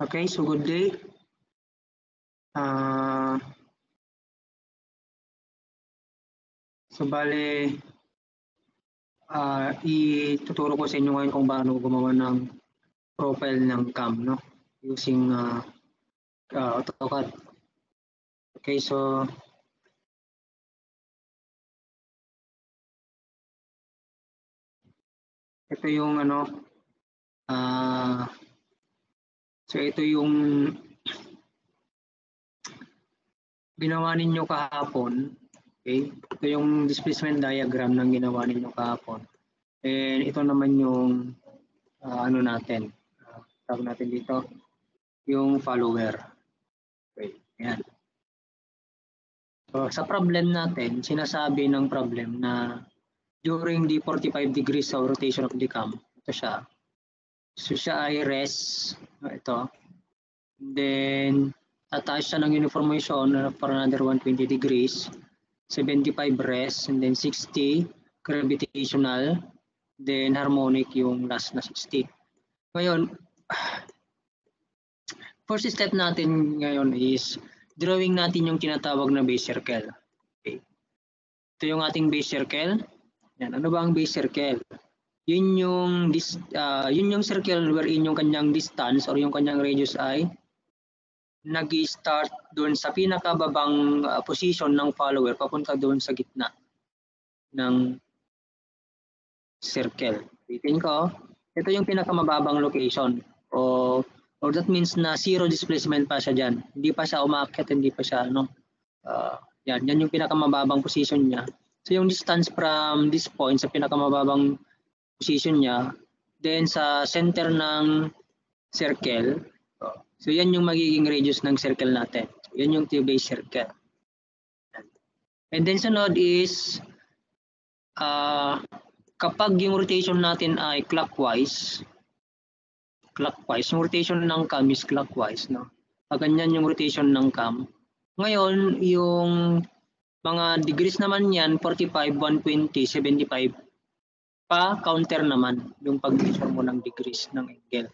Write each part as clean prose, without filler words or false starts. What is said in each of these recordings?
Okay, so good day. So bale, ituturo ko sa inyo ngayon kung paano gumawa ng profile ng cam, no? Using AutoCAD. Okay, so ito yung so ito yung ginawa ninyo kahapon. Okay, ito yung displacement diagram ng ginawa ninyo kahapon. And ito naman yung natin. Tawag natin dito yung follower. Okay, ayan. So, sa problem natin, sinasabi ng problem na during the 45 degrees of rotation of the cam, ito siya. So siya ay rest, ito. Then, attach siya ng uniform motion for another 120 degrees, 75 rest, and then 60 gravitational, then harmonic yung last na 60. Ngayon, first step natin ngayon is drawing natin yung tinatawag na base circle. Okay. Ito yung ating base circle. Yan. Ano ba ang base circle? Yun yung circle wherein yung kanyang distance or yung kanyang radius ay nag-start doon sa pinakababang position ng follower papunta doon sa gitna ng circle. Itin ko, ito yung pinakamababang location. Or that means na zero displacement pa siya dyan. Hindi pa siya umakyat, hindi pa siya yan yung pinakamababang position niya. So yung distance from this point sa pinakamababang position niya, then sa center ng circle, so yan yung magiging radius ng circle natin. So, yan yung base circle. And then sunod is kapag yung rotation natin ay clockwise, yung rotation ng cam is clockwise, no? Pag ganyan yung rotation ng cam. Ngayon, yung mga degrees naman yan, 45, 120, 75, pa-counter naman yung pag-measure mo ng degrees ng angle.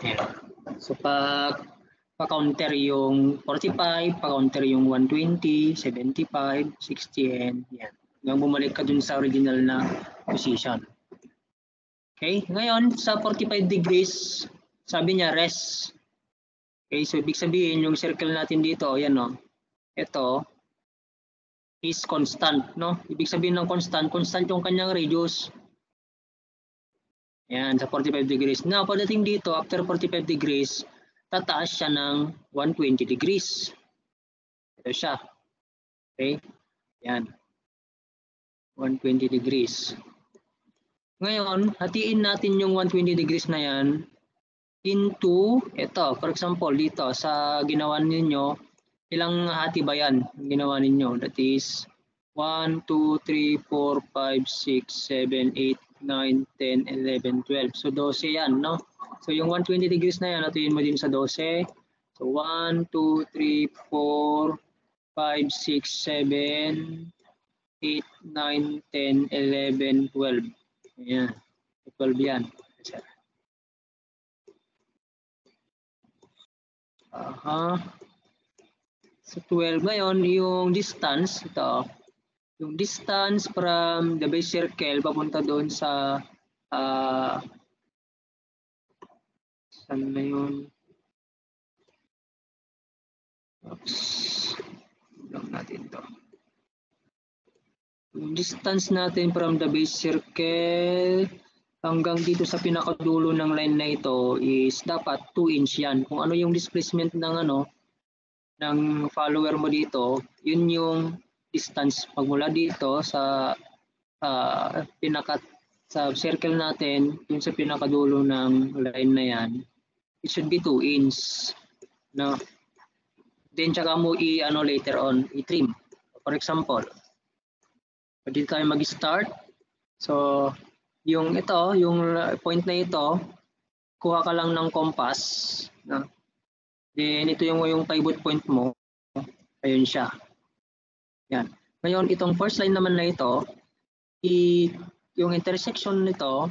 Yeah. So pa-counter yung 45, pa-counter yung 120, 75, 60, and yan. Hanggang bumalik ka dun sa original na position. Okay, ngayon sa 45 degrees, sabi niya rest. Okay, so ibig sabihin yung circle natin dito, yan no. Ito is constant, no? Ibig sabihin ng constant yung kanyang radius. Yan, sa 45 degrees. Now, pagdating dito, after 45 degrees, tataas siya ng 120 degrees. Ito siya. Okay? Yan. 120 degrees. Ngayon, hatiin natin yung 120 degrees na yan into, ito, for example, dito, sa ginawa ninyo, ilang hati ba yan ginawa ninyo? That is 1, 2, 3, 4, 5, 6, 7, 8, 9, 10, 11, 12. So 12 yan, no? So yung 120 degrees na yan, natuyin mo din sa 12. So 1, 2, 3, 4, 5, 6, 7, 8, 9, 10, 11, 12. Ayan. 12 yan. So 12 ngayon, yung distance, ito, yung distance from the base circle papunta doon sa saan na yun? Oops. Lang natin to. Yung distance natin from the base circle hanggang dito sa pinakadulo ng line na ito is dapat 2 inch yan. Kung ano yung displacement ng ng follower mo dito, yun yung distance pagmula dito sa sa circle natin, yung sa pinakadulo ng line na yan, it should be 2 inch. No? Then tsaka mo later on, i-trim. For example, dito tayo mag-start. So, yung ito, yung point na ito, kuha ka lang ng compass. No? Then, ito yung pivot point mo. Ayun siya. Yan. Ngayon, itong first line naman na ito, yung intersection nito,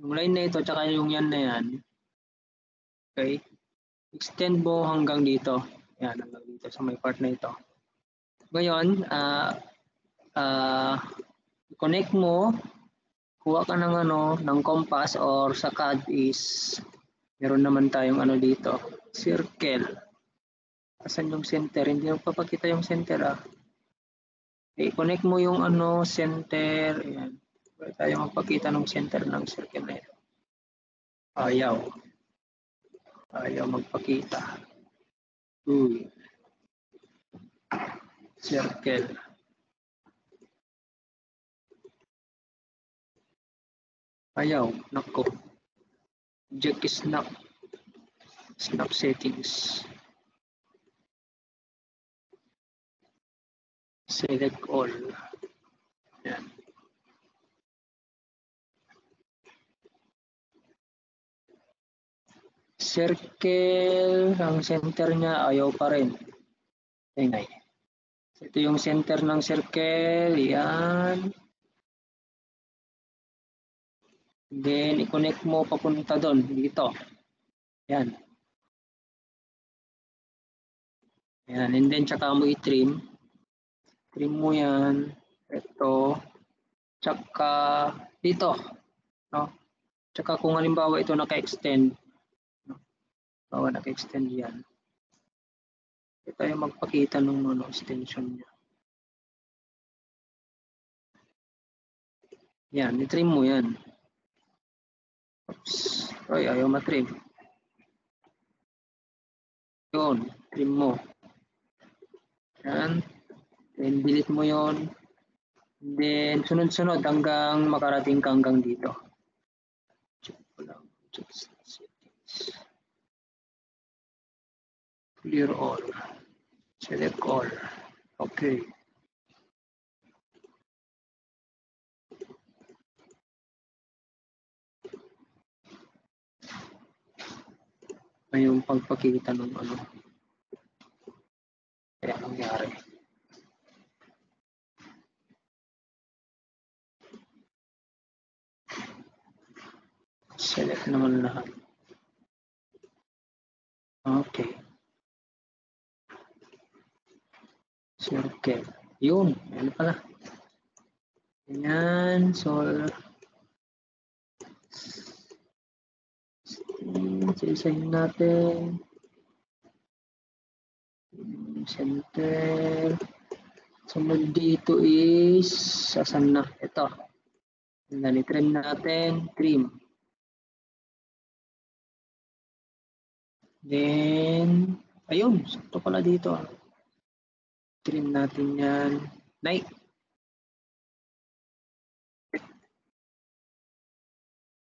yung line na ito, tsaka yung yan na yan, okay, extend mo hanggang dito. Yan, hanggang dito sa may part na ito. Ngayon, connect mo, kuha ka ng ng compass or sa CAD is meron naman tayong dito, circle. Asan yung center? Hindi mo papakita yung center I-connect mo yung center. Ayan. Pwede tayo magpakita ng center ng circle na ito. Ayaw. Ayaw magpakita. Uy. Circle. Ayaw. Nako. Object is snap. Snap settings. Select all. Ayan. Circle. Ang center niya ayaw pa rin. Tingay. Ito yung center ng circle. Yan. Then, i-connect mo papunta doon. Dito. Yan. Yan. And then, tsaka mo i-trim. Trim mo yan. Ito. Tsaka dito. No? Tsaka kung halimbawa ito naka-extend. No? Bawa naka-extend yan. Ito tayo magpakita ng extension niya. Yan. I-trim mo yan. Oops. Ay, ayaw matrim. Yun. Trim mo. Yan. Then, delete mo yun. Then, sunod-sunod hanggang makarating ka hanggang dito. Check ko lang. Check settings. Clear all. Select all. Okay. Ngayong pagpakita ng kaya nangyari. Select naman lahat. Okay. Circle. Yun. Ano pala. Ayan. So, isa-isahin natin. Center. Sunod dito is, asan na? Ito. Trim natin. Trim. Then, ayun. Sakto pala dito. Trim natin yan. Night.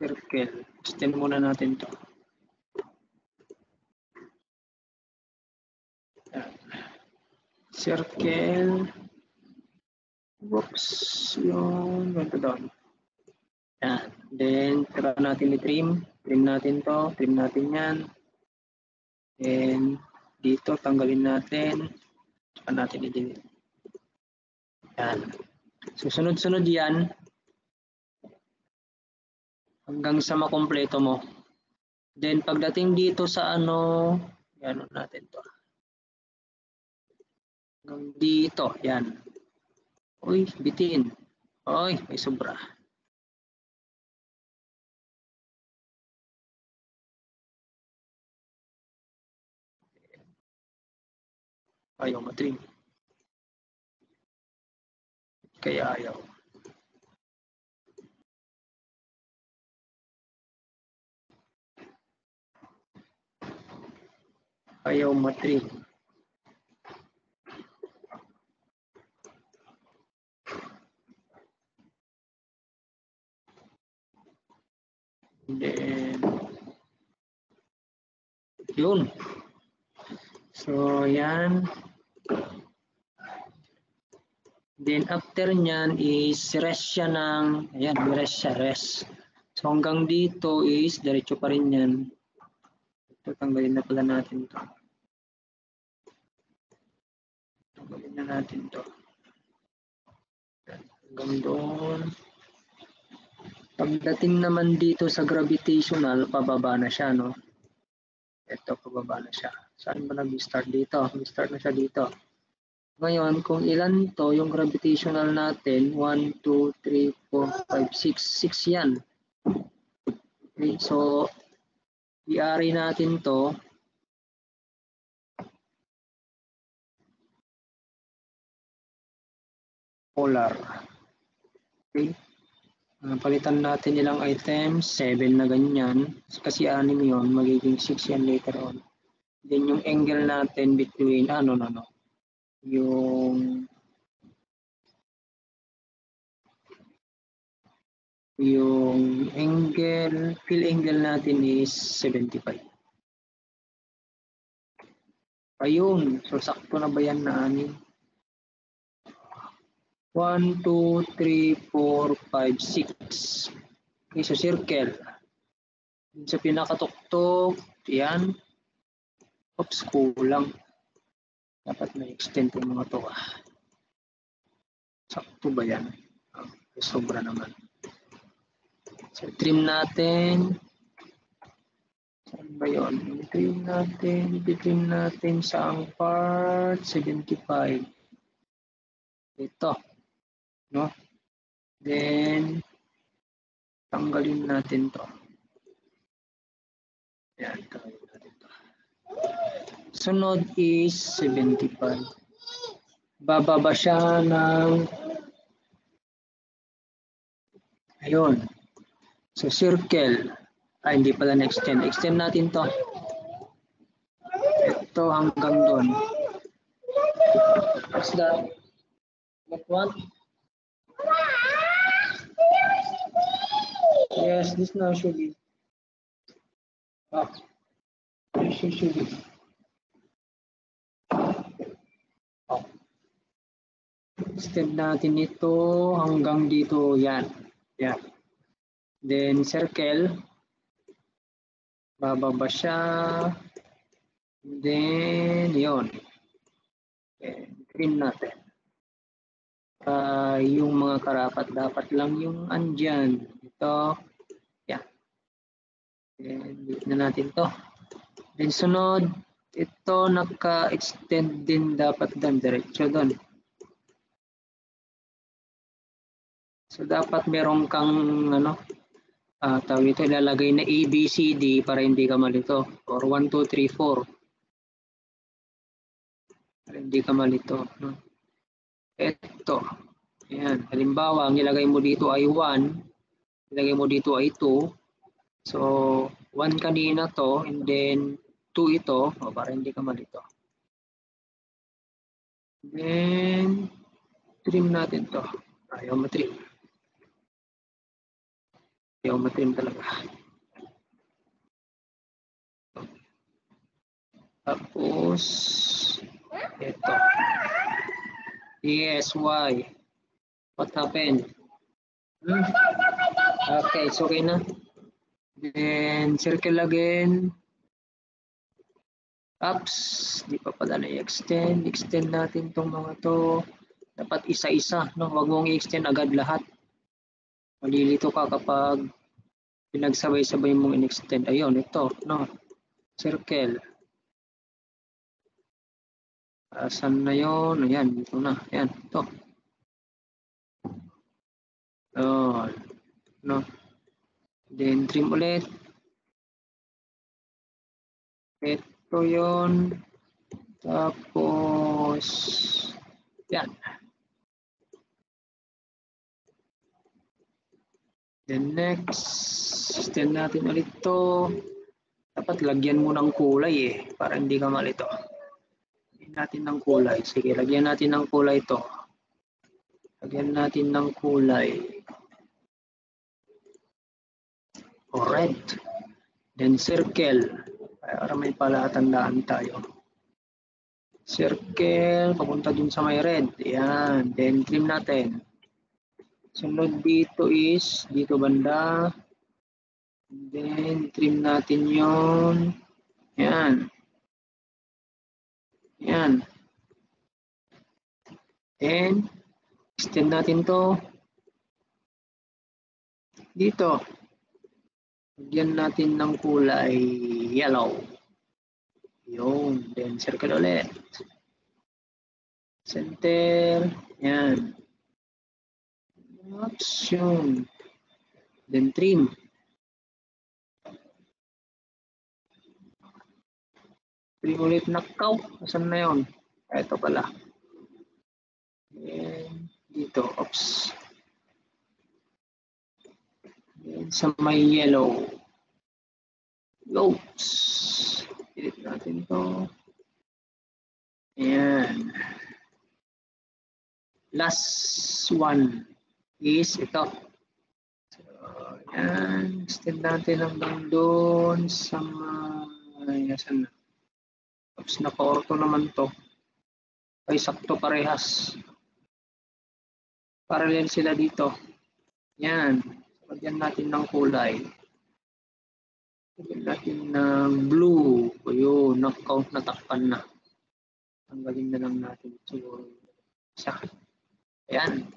Circle. Extend muna natin to. Circle. Whoops. Yun. Ganito doon. Yan. Then, tira natin i-trim. Trim natin to. Trim natin yan. Then, dito, tanggalin natin. Saka natin i-delete. Yan. So, sunod-sunod yan. Hanggang sa makompleto mo. Then, pagdating dito sa yan natin to. Hanggang dito. Yan. Uy, bitin. Uy, may sobra. Ayaw matrim. Kaya ayaw. Ayaw matrim. Then, yun. So, yan. Then after nyan is rest siya ng, ayan, rest siya, rest. So hanggang dito is diretso pa rin yan. Ito, tanggalin na pala natin to. Tanggalin na natin to. Hanggang doon. Pagdating naman dito sa gravitational, pababa na siya, no? Ito, pababa na siya. Saan ba nag-start dito? Nag-start na siya dito. Ngayon, kung ilan to, yung gravitational natin, 1, 2, 3, 4, 5, 6. 6 yan. Okay, so, i-array natin to. Polar. Okay. Palitan natin ilang items, 7 na ganyan. Kasi 6 yun, magiging 6 yan later on. Then yung angle natin between, yung angle, fill angle natin is 75. Ayun, so sakto na ba yan na 6? 1, 2, 3, 4, 5, 6. Okay, so circle. Sa pinakatuktok, yan. Oops, kulang. Dapat may extend yung mga to. Sakto ba yan? Sobra naman. So, trim natin. Saan ba yun? Trim natin sa ang part 75. Ito. No? Then, tanggalin natin to. Yan, tanggalin natin to. Sunod is 75. Bababa siya ng ayun. So, circle. Hindi pala na-extend. Extend natin to. Ito hanggang doon. What's that? What one? Yes, this now should be. Should be. Extend natin ito hanggang dito. Yan. Yan. Then, circle. Bababa siya. Then, yun. Okay. Trim natin. Yung mga karapat, dapat lang yung andyan. Ito. Yan. Then, dito na natin to. Then, sunod. Ito, naka-extend din dapat doon. Diretso doon. So, dapat meron kang, tawag ito, ilalagay na A, B, C, D para hindi ka malito. Or 1, 2, 3, 4. Para hindi ka malito. No? Ito. Ayan. Halimbawa, ang ilagay mo dito ay 1. Ilagay mo dito ay 2. So, 1 kanina to, and then 2 ito, para hindi ka malito. Then, trim natin to. Ayaw matrim. Ayaw matrim talaga. Tapos, ito. Yes, why? What happened? Okay, it's okay na. Then, circle again. Ups, di pa pala na-extend. Extend natin tong mga to. Dapat isa-isa, no? Huwag mong i-extend agad lahat. Malilito ka kapag pinagsabay-sabay mong in-extend. Ayun, ito, no? Circle. Saan na yun? Ayan, dito na. Ayan, ito. No? Then, trim ulit. Ito yun. Tapos, yan. Then next, extend natin ulit ito. Dapat lagyan mo ng kulay para hindi ka malito. Lagyan natin ng kulay. Sige, lagyan natin ng kulay ito. Lagyan natin ng kulay. O red. Then circle. Para may palatandaan tayo. Circle, papunta dun sa may red. Yan, then trim natin. Sunod dito is, dito banda. And then, trim natin yun. Yan. Yan. Then, extend natin to. Dito. Lagyan natin ng kulay yellow. Yun. Then, circle ulit. Center. Yan. Oops, yun. Then, trim. Trim ulit nakaw. Asan na yun? Ito pala. Then, dito. Oops. Then, sa may yellow. Oops. Edit natin to. Ayan. Last one is ito. So, ayan. Extend natin hanggang doon sa may... Asan na? Oops, naka-orto naman to. Ay, sakto parehas. Parallel sila dito. Yan. Lagyan natin ng kulay. Lagyan natin ng blue. O yun, knock-count na takpan na. Tanggalin na lang natin. So, isa. Ayan.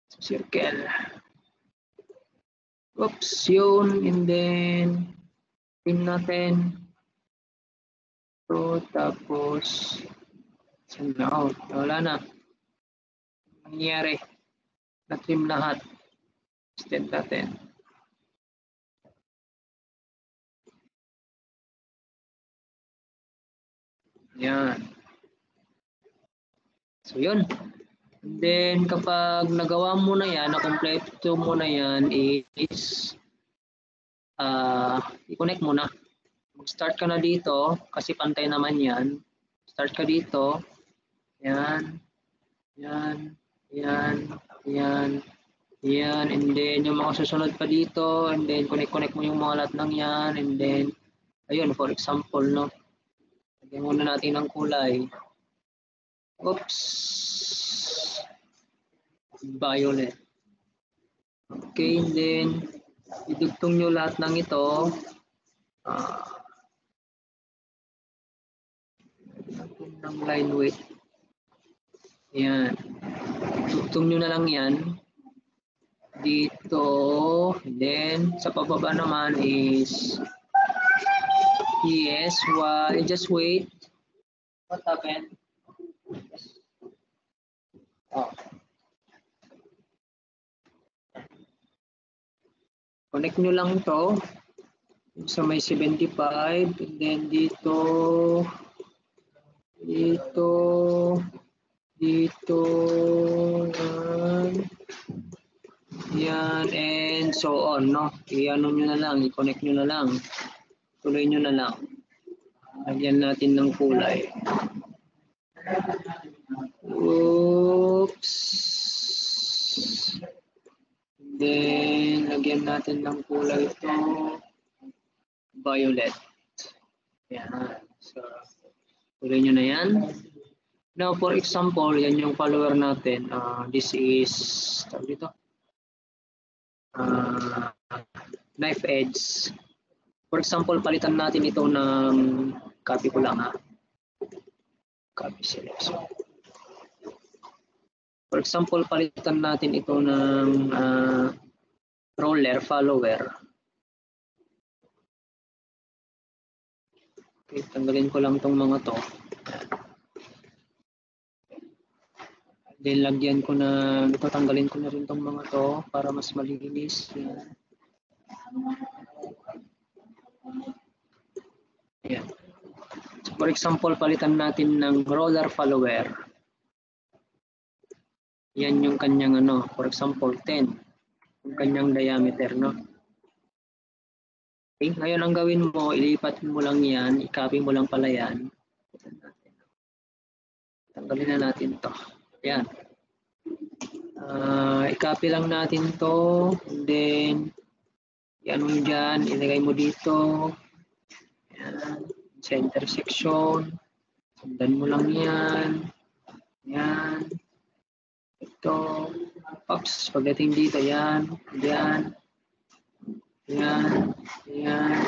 So, circle. Oops, yun. And then, trim natin. So, tapos, saan na? Oh, wala na. Nangyari. Na-trim lahat. Extend natin. Yan. So, yun. And then, kapag nagawa mo na yan, na-completo mo na yan, is i-connect mo na. Mag-start ka na dito, kasi pantay naman yan. Start ka dito. Yan. Yan. Yan. Yan. Yan. And then, yung mga susunod pa dito, and then, connect mo yung mga lahat ng yan, and then, ayun, for example, no? Lagyan muna natin ng kulay. Oops. Violet. Okay, and then idugtong nyo lahat ng ito. Ng line width. Yan. Idugtong nyo na lang yan. Dito. And then, sa pababa naman is yes, just wait. What happened? Oh. Connect nyo lang ito sa may 75, and then dito, yan, and so on, no? I-ano nyo na lang, i-connect nyo na lang, tuloy nyo na lang. Lagyan natin ng kulay. Oops. Then, lagyan natin ng kulay ito. Violet. Yan. So, tuloy nyo na yan. Now, for example, yan yung follower natin. This is, tawag dito, knife edge. For example, palitan natin ito ng, copy ko lang ha. Copy selection. For example, palitan natin ito ng roller, follower. Okay, tanggalin ko lang itong mga to. Then lagyan ko na, ito tanggalin ko na rin itong mga to para mas malinis. Yan. Yan. So, for example, palitan natin ng roller follower. Yan yung kanyang ano, for example, 10. Yung kanyang diameter, no? Okay, ngayon ang gawin mo, ilipat mo lang yan, i-copy mo lang pala yan. Tanggalin na natin to. Yan. I-copy lang natin to, and then, yan mo dyan, ilagay mo dito. Yan. Sa intersection. Sundan mo lang yan. Yan. Ito. Pops, pagdating dito, yan. Yan. Yan. Yan.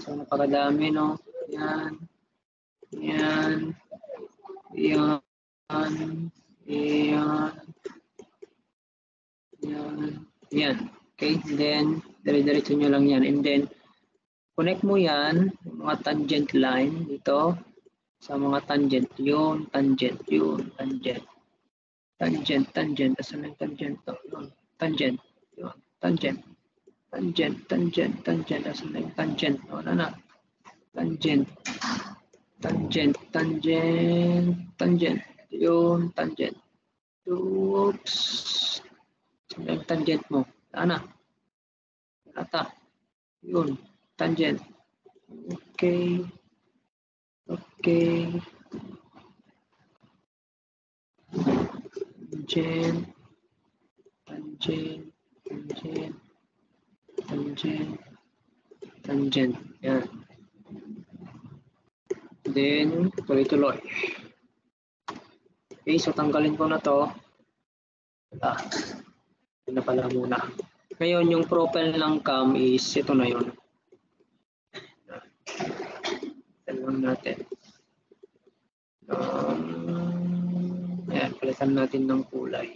So, napakadami, no? Yan. Yan. Yan. Yan. Yan. Yan. Okay, and then, dire-diretso nyo lang yan. And then, connect mo yan, mga tangent line dito, sa mga tangent, yun, tangent, yun, tangent. Tangent, tangent, asan yung tangent to? Yun, tangent, yun, tangent. Tangent, tangent, tangent, asan yung tangent? Wala na. Tangent, tangent, tangent, tangent, yun, tangent. Oops. Asan yung tangent mo? Wala na. Ata. Yun, tangent. Okay. Okay. Tangent. Tangent. Tangent. Tangent. Tangent. Yan. Then, tuloy-tuloy. Okay, so tanggalin ko na to. Yun na pala muna. Ngayon, yung profile ng cam is ito na yun. Palitan natin. Ayan, palitan natin ng kulay.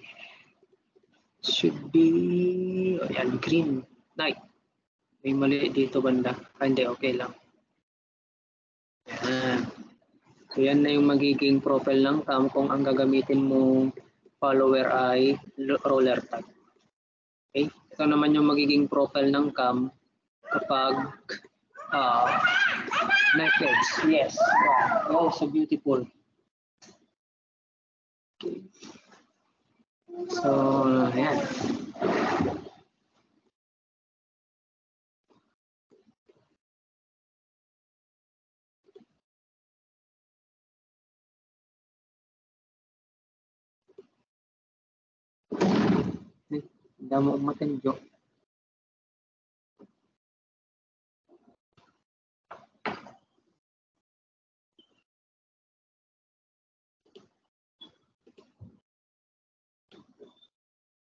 Should be, ayan, green. Night. May mali dito banda. Hindi, okay lang. Ayan. So yan na yung magiging profile ng cam kung ang gagamitin mong follower ay roller tag. Okay? Ito naman yung magiging profile ng cam kapag naked. Yes. Wow. Oh, so beautiful. Okay. So, ayan. Hindi mo umatin, Jo.